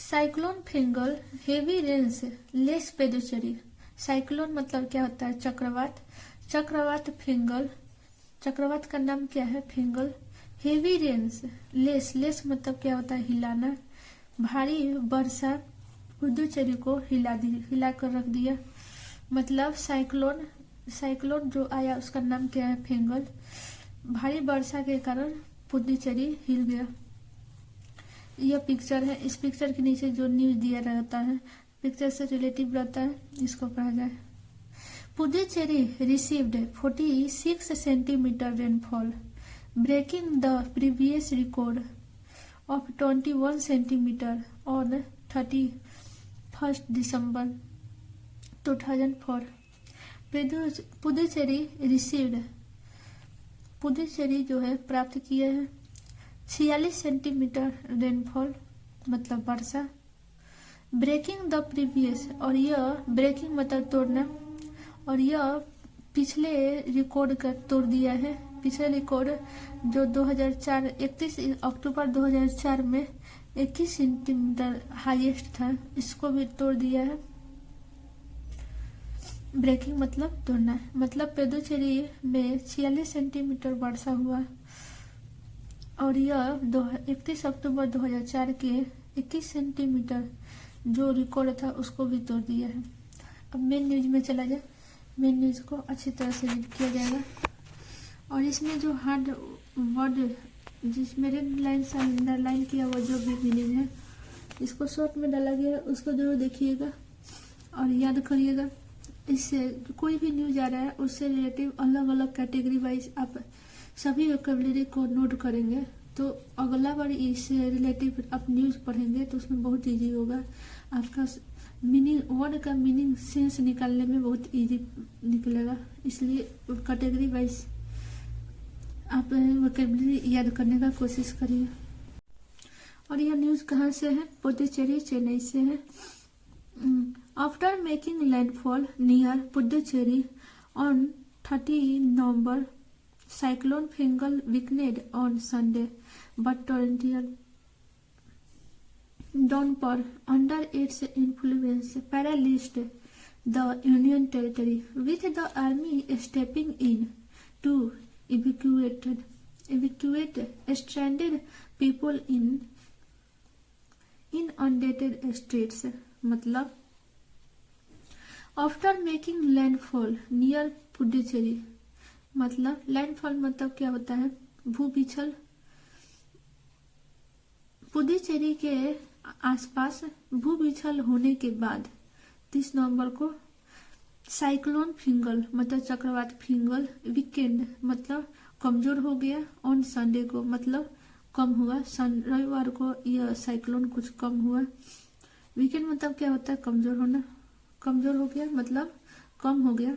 Cyclone फिंगल heavy rains less पेडुचेरी। Cyclone मतलब क्या होता है? चक्रवात। चक्रवात फिंगल, चक्रवात का नाम क्या है? फिंगल। हेवी रेन्स लेस मतलब क्या होता है? हिलाना। भारी वर्षा पुडुचेरी को हिला कर रख दिया। मतलब साइक्लोन जो आया उसका नाम क्या है? फिंगल। भारी वर्षा के कारण पुडुचेरी हिल गया। यह पिक्चर है। इस पिक्चर के नीचे जो न्यूज दिया रहता है, पिक्चर से रिलेटिव रहता है, इसको पढ़ा जाए। Puducherry received 46 centimetre rainfall, breaking the previous record of 21 centimetre on 31 December 2004। Puducherry received, Puducherry जो है प्राप्त किए हैं 46 सेंटीमीटर रेनफॉल मतलब वर्षा, ब्रेकिंग द प्रीवियस, और यह ब्रेकिंग मतलब तोड़ना, और यह पिछले रिकॉर्ड का तोड़ दिया है। पिछले रिकॉर्ड जो 2004 31 अक्टूबर 2004 में 21 सेंटीमीटर हाईएस्ट था, इसको भी तोड़ दिया है। ब्रेकिंग मतलब तोड़ना, मतलब पुडुचेरी में 46 सेंटीमीटर वर्षा हुआ और यह 31 अक्टूबर 2004 के 21 सेंटीमीटर जो रिकॉर्ड था उसको भी तोड़ दिया है। अब मेन न्यूज में चला जाए। मेन न्यूज को अच्छी तरह से रीड किया जाएगा और इसमें जो हार्ड वर्ड जिसमें रेड लाइन से अंडरलाइन किया हुआ जो भी मीनिंग है, इसको शॉर्ट में डाला गया है, उसको जरूर देखिएगा और याद करिएगा। इससे कोई भी न्यूज आ रहा है उससे रिलेटिव अलग अलग कैटेगरी वाइज आप सभी वोकैबुलरी को नोट करेंगे तो अगला बार इससे रिलेटिव आप न्यूज पढ़ेंगे तो उसमें बहुत इजी होगा। आपका मीनिंग, वर्ड का मीनिंग सेंस निकालने में बहुत इजी निकलेगा। इसलिए कैटेगरी वाइज आप वोकैबुलरी याद करने का कोशिश करिए। और यह न्यूज कहाँ से है? पुडुचेरी, चेन्नई से है। After making landfall near Puducherry on 30 November, cyclone Fingal weakened on Sunday, but torrential downpour under its influence paralyzed the Union Territory, with the army stepping in to evacuate stranded people in inundated streets। मतलब after making landfall near Puducherry, मतलब landfall मतलब क्या होता है? भूविचल। पुडुचेरी के आसपास भूविचल होने के बाद 30 नवंबर को साइक्लोन फिंगल मतलब चक्रवात फिंगल वीकेंड मतलब कमजोर हो गया, ऑन संडे को मतलब कम हुआ, रविवार को यह साइक्लोन कुछ कम हुआ। वीकेंड मतलब क्या होता है? कमजोर होना। कमजोर हो गया मतलब कम हो गया।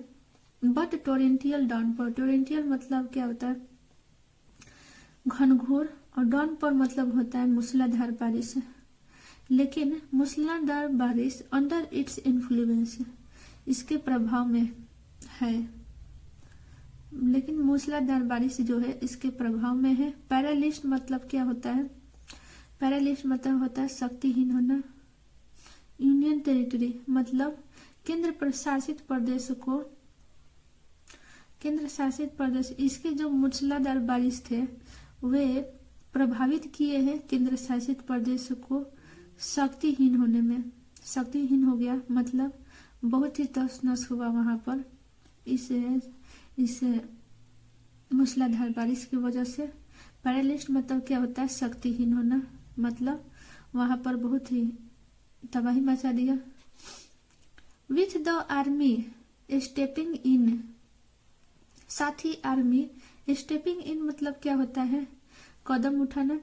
बट टोरेंटियल डाउनपोर, टोरेंटियल मतलब क्या होता है? घनघोर, और डाउनपोर मतलब होता है मूसलाधार बारिश। लेकिन मूसलाधार बारिश अंडर इट्स इन्फ्लुएंस, इसके प्रभाव में है, लेकिन मूसलाधार बारिश जो है इसके प्रभाव में है। पैरालिस्ट मतलब क्या होता है? पैरालिस्ट मतलब होता है शक्तिहीन होना। यूनियन टेरिटरी मतलब केंद्र प्रशासित प्रदेश को, केंद्र शासित प्रदेश, इसके जो मूसलाधार बारिश थे वे प्रभावित किए हैं केंद्र शासित प्रदेश को शक्तिहीन होने में। शक्तिहीन हो गया मतलब बहुत ही तहस नहस हुआ वहां पर इस मूसलाधार बारिश की वजह से। पैरालिस्ट मतलब क्या होता है? शक्तिहीन होना, मतलब वहां पर बहुत ही तबाही मचा दिया। विथ द आर्मी स्टेपिंग इन, साथ ही आर्मी स्टेपिंग इन मतलब क्या होता है? कदम उठाना।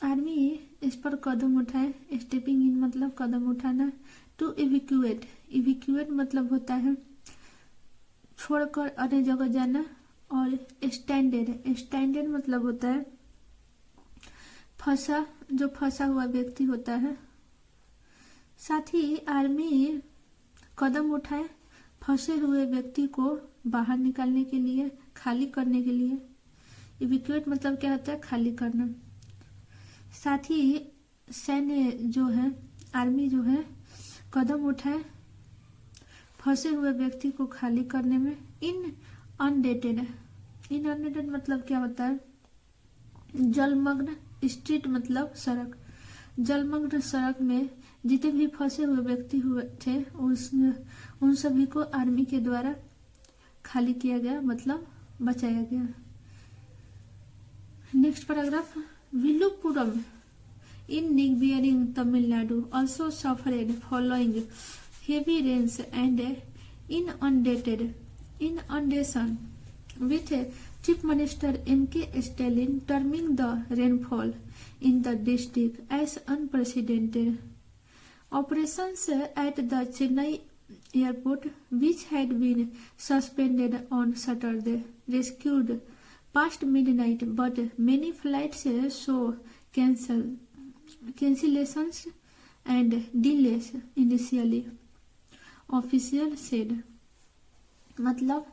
आर्मी इस पर कदम उठाए, स्टेपिंग इन मतलब कदम उठाना। टू इवैक्यूएट, इवैक्यूएट मतलब होता है छोड़कर अन्य जगह जाना। और स्टैंडर्ड, स्टैंडर्ड मतलब होता है फंसा, जो फंसा हुआ व्यक्ति होता है। साथ ही आर्मी कदम उठाए फंसे हुए व्यक्ति को बाहर निकालने के लिए, खाली करने के लिए। इवैक्यूएट मतलब क्या होता है? खाली करना। साथ ही सैन्य जो है, आर्मी जो है, कदम उठाए फंसे हुए व्यक्ति को खाली करने में। इन अनडेटेड मतलब क्या होता है? जलमग्न स्ट्रीट मतलब सड़क। जलमग्न सड़क में जितने भी फंसे हुए व्यक्ति हुए थे उन सभी को आर्मी के द्वारा खाली किया गया, मतलब बचाया गया। Next paragraph, Villupuram in neighboring Tamil Nadu also suffered following heavy rains and inundation, with Chief Minister M.K. Stalin terming the rainfall in the district as unprecedented. Operations at the Chennai airport, which had been suspended on Saturday, rescued past midnight, but many flights saw cancellations and delays initially, official said. मतलब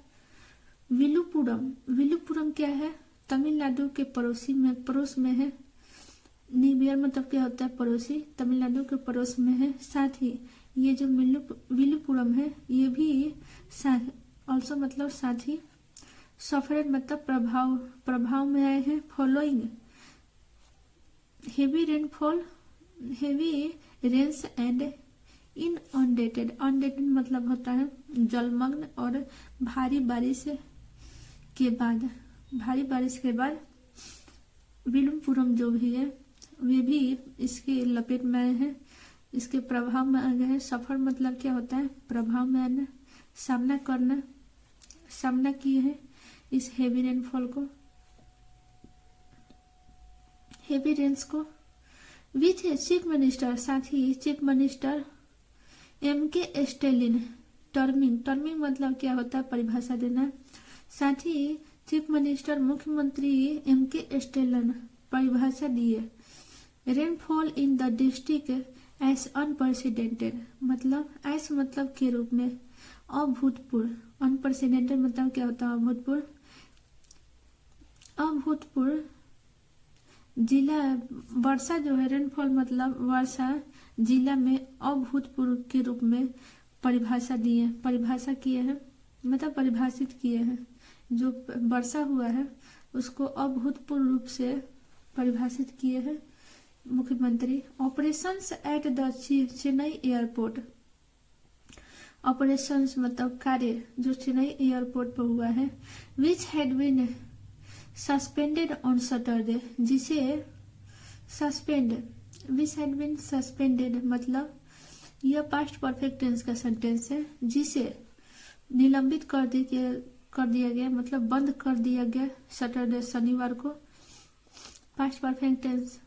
विलुपुरम क्या है? तमिलनाडु के पड़ोस में है। निबियर मतलब क्या होता है? पड़ोसी। तमिलनाडु के पड़ोस में है। साथ ही ये जो विलुपुरम है ये भी ऑल्सो मतलब साथ ही, सफरेड मतलब प्रभाव में आए हैं। फॉलोइंग हेवी रेन्स एंड इनअंडेटेड मतलब होता है जलमग्न, और भारी बारिश के बाद विलुपुरम जो भी है वे भी इसके लपेट में आए हैं, इसके प्रभाव में आ गए हैं। सफर मतलब क्या होता है? प्रभाव में आना, सामना किए हैं इस हेवी रेन्स को। विथ चीफ मिनिस्टर, साथ ही chief minister M.K. Stalin terming मतलब क्या होता है? परिभाषा देना। साथ ही चीफ मिनिस्टर मुख्यमंत्री M.K. स्टेलिन परिभाषा दिए। Rainfall in the district as unprecedented मतलब एस मतलब के रूप में, अभूतपूर्व। अनप्रेसिडेंटेड मतलब क्या होता है? अभूतपूर्व जिला वर्षा जो है, रेनफॉल मतलब वर्षा जिला में अभूतपूर्व के रूप में परिभाषा किए हैं, मतलब परिभाषित किए हैं। जो वर्षा हुआ है उसको अभूतपूर्व रूप से परिभाषित किए हैं मुख्यमंत्री। Operations at the Chennai airport, operations मतलब कार्य जो चेन्नई एयरपोर्ट पर हुआ है। Which had been suspended on Saturday, जिसे सस्पेंडेड मतलब यह पास्ट परफेक्ट टेंस का सेंटेंस है, जिसे निलंबित कर दिया गया मतलब बंद कर दिया गया सैटरडे शनिवार को। पास्ट परफेक्ट टेंस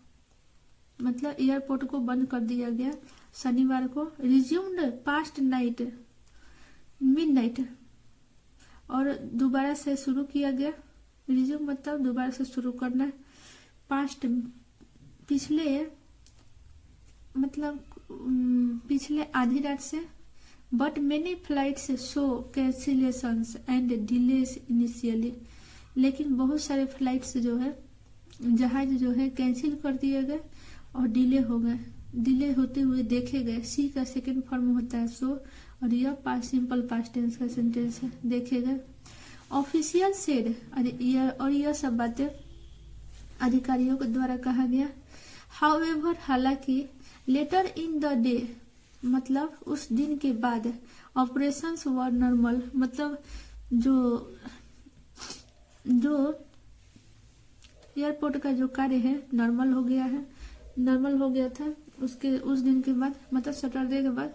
मतलब एयरपोर्ट को बंद कर दिया गया शनिवार को। रिज्यूम्ड पास्ट मिडनाइट और दोबारा से शुरू किया गया। रिज्यूम मतलब दोबारा से शुरू करना। पास्ट पिछले मतलब पिछले आधी रात से। But many flights show cancellations and delays initially, लेकिन बहुत सारे फ्लाइट्स जो है, जहाज जो है कैंसिल कर दिए गए और डिले होते हुए देखे गए। सी का सेकेंड फॉर्म होता है सो, और यह सिंपल पास्ट टेंस का सेंटेंस है, देखे गए। ऑफिशियल सेड, और यह सब बातें अधिकारियों के द्वारा कहा गया। हाउएवर हालांकि, लेटर इन द डे मतलब उस दिन के बाद। ऑपरेशंस वर नॉर्मल मतलब जो एयरपोर्ट का जो कार्य है नॉर्मल हो गया था उसके उस दिन के बाद, मतलब सैटरडे के बाद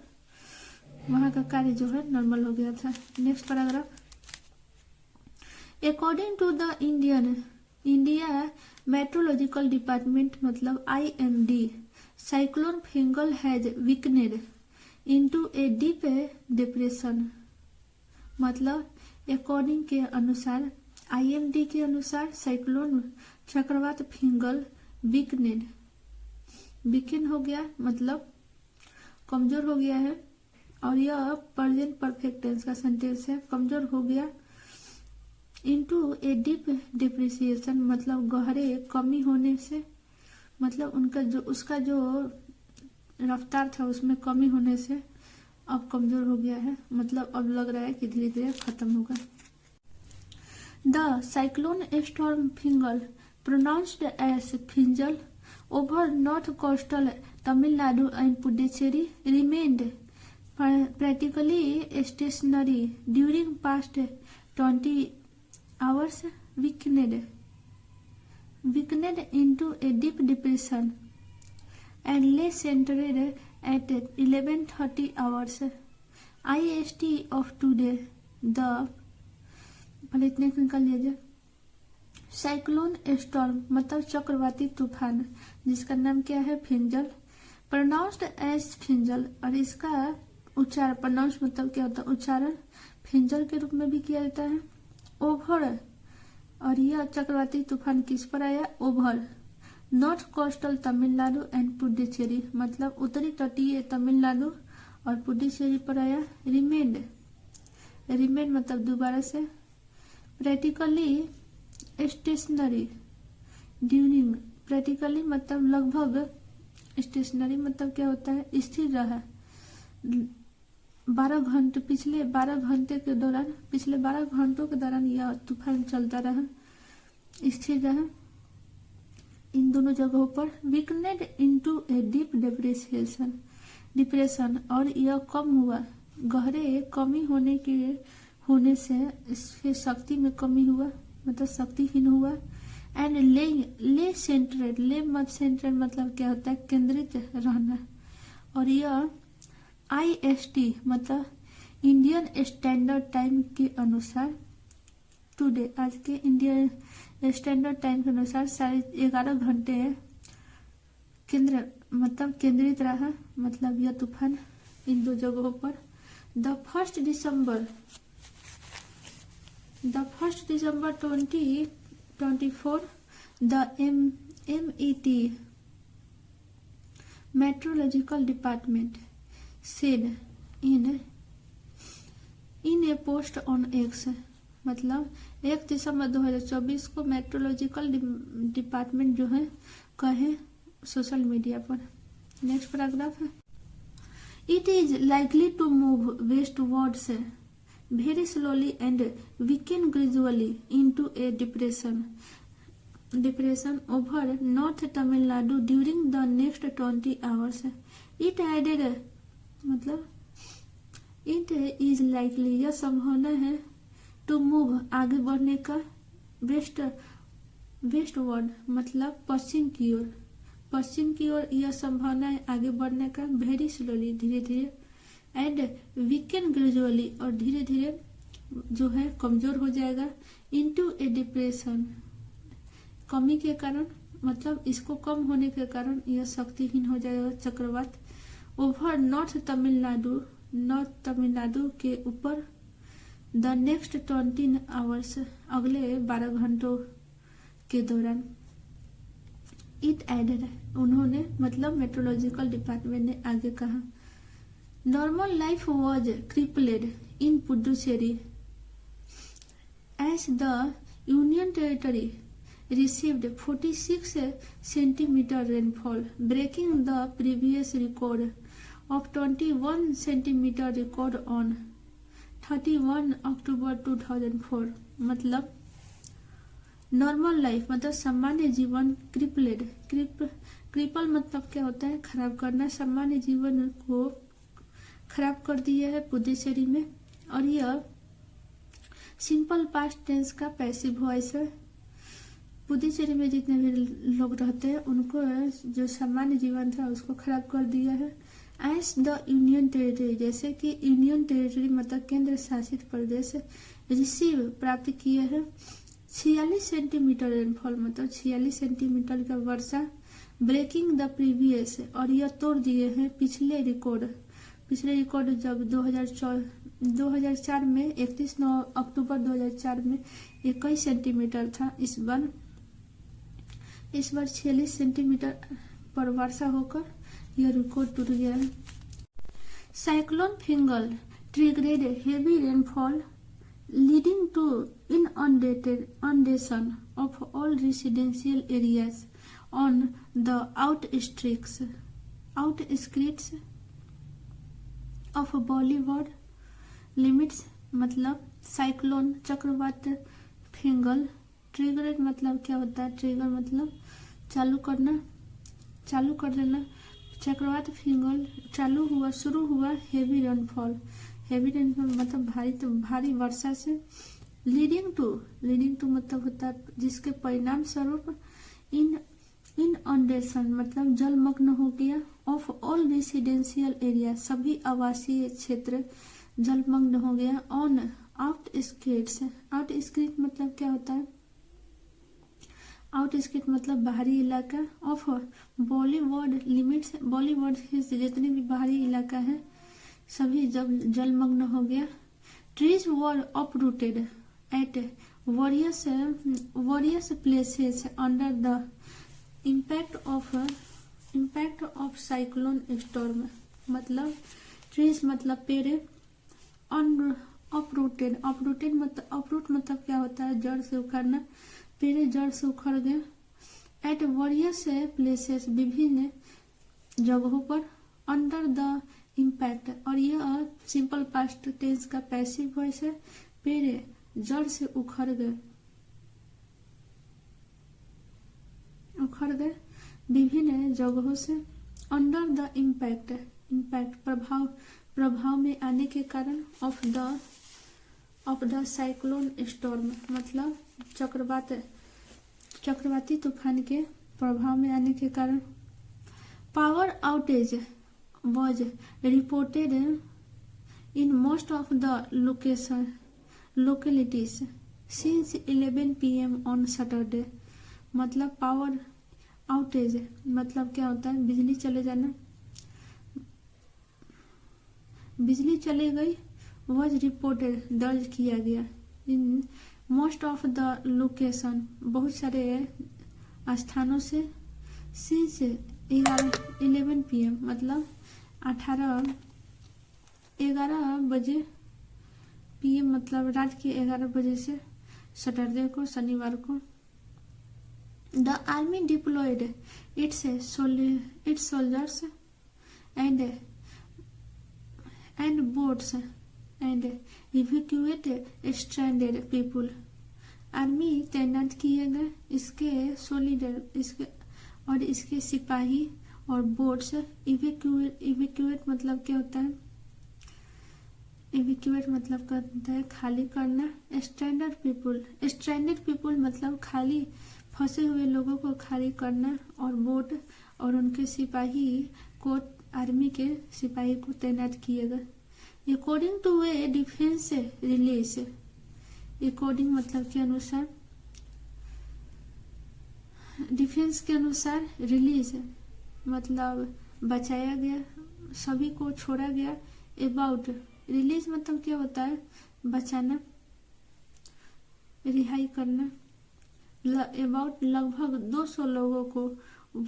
वहां का कार्य जो है नॉर्मल हो गया था। Next paragraph, according to the India meteorological department मतलब IMD, cyclone Fengal has weakened into a deep depression मतलब अकॉर्डिंग के अनुसार, IMD के अनुसार साइक्लोन चक्रवात फिंगल वीकन हो गया मतलब कमजोर हो गया है, और यह प्रेजेंट परफेक्ट टेंस का सेंटेंस है। कमजोर हो गया इनटू ए डीप डिप्रिसिएशन मतलब गहरे कमी होने से, मतलब उनका जो उसका जो रफ्तार था उसमें कमी होने से अब कमजोर हो गया है, मतलब अब लग रहा है कि धीरे धीरे खत्म होगा। The cyclone storm Fengal, pronounced as Fenjal, over north coastal Tamil Nadu and Puducherry remained practically stationary during past 20 hours, weakened into a deep depression and lay centered at 11:30 hours IST of today. The पहले इतने निकल लीजिए। Cyclone storm मतलब चक्रवाती तूफान, जिसका नाम क्या है, फिंजल, प्रोनाउंस्ड एज फिंजल, और इसका उच्चारण, प्रोनाउंस मतलब क्या होता है, उच्चारण, फिंजल के रूप में भी किया जाता है। ओवर, और यह चक्रवाती तूफान किस पर आया, over north coastal Tamil Nadu and Puducherry, मतलब उत्तरी तटीय तमिलनाडु और पुडुचेरी पर आया। रिमेंड मतलब दोबारा से। प्रैक्टिकली स्टेशनरी ड्यूरिंग, प्रैक्टिकली मतलब लगभग, स्टेशनरी मतलब क्या होता है, स्थिर रहा। 12 घंटे, पिछले 12 घंटों के दौरान यह तूफान चलता रहा, स्थिर रहा इन दोनों जगहों पर। Weakened into a deep depression, और यह कम हुआ, गहरे कमी होने से इसके शक्ति में कमी हुआ, मतलब शक्तिहीन हुआ। एंड ले सेंट्रेड, मतलब क्या होता है, केंद्रित रहना, और यह IST मतलब इंडियन स्टैंडर्ड टाइम के अनुसार, टुडे आज के इंडियन स्टैंडर्ड टाइम के अनुसार 11:30 घंटे केंद्रित रहा, मतलब यह तूफान इन दो जगहों पर। The first December 2024 the MET Meteorological Department said in a post on X, मतलब 1 दिसंबर 2024 को मेट्रोलॉजिकल डिपार्टमेंट जो है कहे सोशल मीडिया पर। नेक्स्ट पैराग्राफ है, it is likely to move westwards very slowly and weaken gradually into a depression over North Tamil Nadu during the next 20 hours. It added, मतलब it is likely, यह संभावना है, to move आगे बढ़ने का, westward मतलब पश्चिम की ओर यह संभावना है आगे बढ़ने का, very slowly धीरे धीरे, एंड वीकेंड ग्रेजुअली और धीरे धीरे जो है कमजोर हो जाएगा, इनटू ए डिप्रेशन कमी के कारण, मतलब इसको कम होने के कारण यह शक्तिहीन हो जाएगा चक्रवात। ओवर नॉर्थ तमिलनाडु के ऊपर, द नेक्स्ट 20 आवर्स अगले 12 घंटों के दौरान। इट एडेड उन्होंने, मतलब मेट्रोलॉजिकल डिपार्टमेंट ने आगे कहा, normal life was crippled in Puducherry as the Union Territory received 46 centimeter rainfall, breaking the previous record of 21 centimeter record on 31 October 2004। मतलब नॉर्मल लाइफ मतलब सामान्य जीवन, क्रिपल मतलब क्या होता है, खराब करना, सामान्य जीवन को खराब कर दिया है पुडुचेरी में, और यह सिंपल पास्ट टेंस का पैसिव वॉइस है। पुडुचेरी में जितने भी लोग रहते हैं उनको जो सामान्य जीवन था उसको खराब कर दिया है। एज द यूनियन टेरिटरी, जैसे कि यूनियन टेरिटरी मतलब केंद्र शासित प्रदेश, रिसीव प्राप्त किए हैं 46 सेंटीमीटर रेनफॉल, मतलब 46 सेंटीमीटर का वर्षा, ब्रेकिंग द प्रीवियस, और यह तोड़ दिए हैं पिछले रिकॉर्ड जब 2004 में 31 अक्टूबर 2004 में 21 सेंटीमीटर था, इस बार 46 सेंटीमीटर पर वर्षा होकर यह रिकॉर्ड टूट गया है। Cyclone Fengal triggered heavy rainfall leading to inundation of all residential areas on the outskirts of Bollywood limits मतलब साइक्लोन चक्रवात फिंगल। ट्रिगर मतलब क्या होता है? ट्रिगर मतलब चालू कर देना। चक्रवात फिंगल शुरू हुआ हेवी रेनफॉल मतलब भारी वर्षा से। लीडिंग टू मतलब होता है जिसके परिणाम स्वरूप इनअंडेशन मतलब जलमग्न हो गया। ऑफ ऑल रेसिडेंशियल एरिया सभी आवासीय क्षेत्र जलमग्न हो गया। ऑन आउटस्कर्ट्स मतलब क्या होता है? आउटस्कर्ट मतलब बाहरी इलाका। ऑफ बॉलीवुड लिमिट्स बॉलीवुड के जितने भी बाहरी इलाका है सभी जब जलमग्न हो गया। Trees were uprooted at various places under the impact of cyclone storm मतलब ट्रीज मतलब पेड़। अपरूट मतलब क्या होता है? जड़ से उखड़ना। पेड़ जड़ से उखड़ गए। एट वेरियस प्लेसेस विभिन्न जगहों पर। अंडर द इम्पैक्ट और यह सिंपल पास्ट टेंस का पैसिव वॉइस है। पेड़ जड़ से उखड़ गए विभिन्न जगहों से। अंडर द इम्पैक्ट प्रभाव में आने के कारण। ऑफ द साइक्लोन स्टॉर्म मतलब चक्रवाती तूफान के प्रभाव में आने के कारण। Power outage was reported in most of the localities since 11 PM on Saturday मतलब पावर आउटेज मतलब क्या होता है? बिजली चले जाना। बिजली चले गई। was reported दर्ज किया गया। In most of the location बहुत सारे स्थानों से। since 11 PM मतलब 11 बजे। PM मतलब रात के 11 बजे से सैटरडे को शनिवार को। The army deployed its soldiers and boats and evacuate stranded people army तैनात किए गए। इसके सिपाही और बोट्स। इवैक्यूएट मतलब क्या होता है? इवैक्यूएट मतलब करता है खाली करना। स्ट्रैंडेड पीपुल मतलब खाली फंसे हुए लोगों को खाली करना। और बोट और उनके सिपाही को आर्मी के सिपाही को तैनात किए गए। According to a defence release according मतलब के अनुसार। डिफेंस के अनुसार। रिलीज मतलब बचाया गया सभी को छोड़ा गया। अबाउट रिलीज मतलब क्या होता है? बचाना रिहाई करना। अबाउट लगभग 200 लोगों को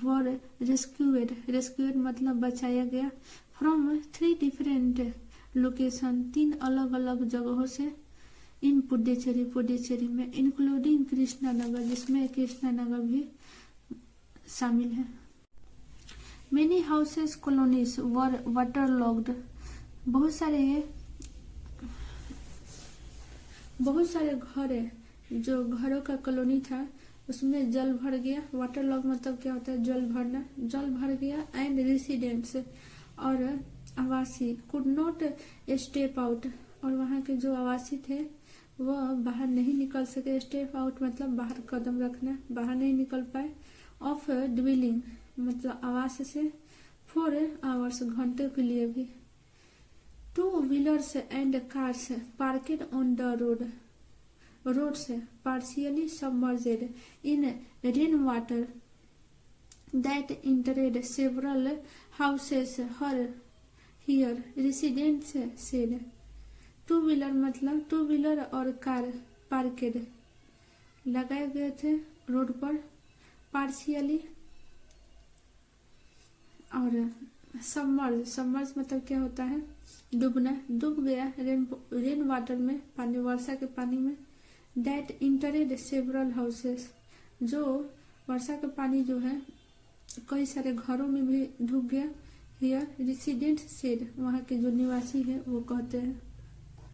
वर रेस्क्यूएड मतलब बचाया गया। फ्रॉम 3 डिफरेंट लोकेशन 3 अलग अलग जगहों से। इन पुडुचेरी में इंक्लूडिंग कृष्णानगर जिसमें कृष्णानगर भी शामिल है। मेनी हाउसेस कॉलोनीज वर वाटरलॉग्ड बहुत सारे घर है जो घरों का कॉलोनी था उसमें जल भर गया। वाटरलॉग मतलब क्या होता है? जल भरना। जल भर गया। एंड रेसिडेंट्स और आवासी कुड नॉट स्टेप आउट और वहाँ के जो आवासी थे वह बाहर नहीं निकल सके। स्टेप आउट मतलब बाहर कदम रखना, बाहर नहीं निकल पाए। ऑफ ड्विलिंग मतलब आवास से 4 आवर्स घंटे के लिए भी। 2 wheelers and cars parked on the roads partially submerged in rainwater that entered several houses here residents said। 2 wheeler मतलब 2 व्हीलर और कार पार्केड लगाए गए थे रोड पर। पार्शियली और सबमर्ज मतलब क्या होता है? डूबना। डूब गया रेन वाटर में वर्षा के पानी में। दैट इंटरेड सेवरल हाउसेस जो वर्षा का पानी जो है कई सारे घरों में भी ढुक गया। हियर रेसिडेंट सेड, वहाँ के जो निवासी है वो कहते हैं।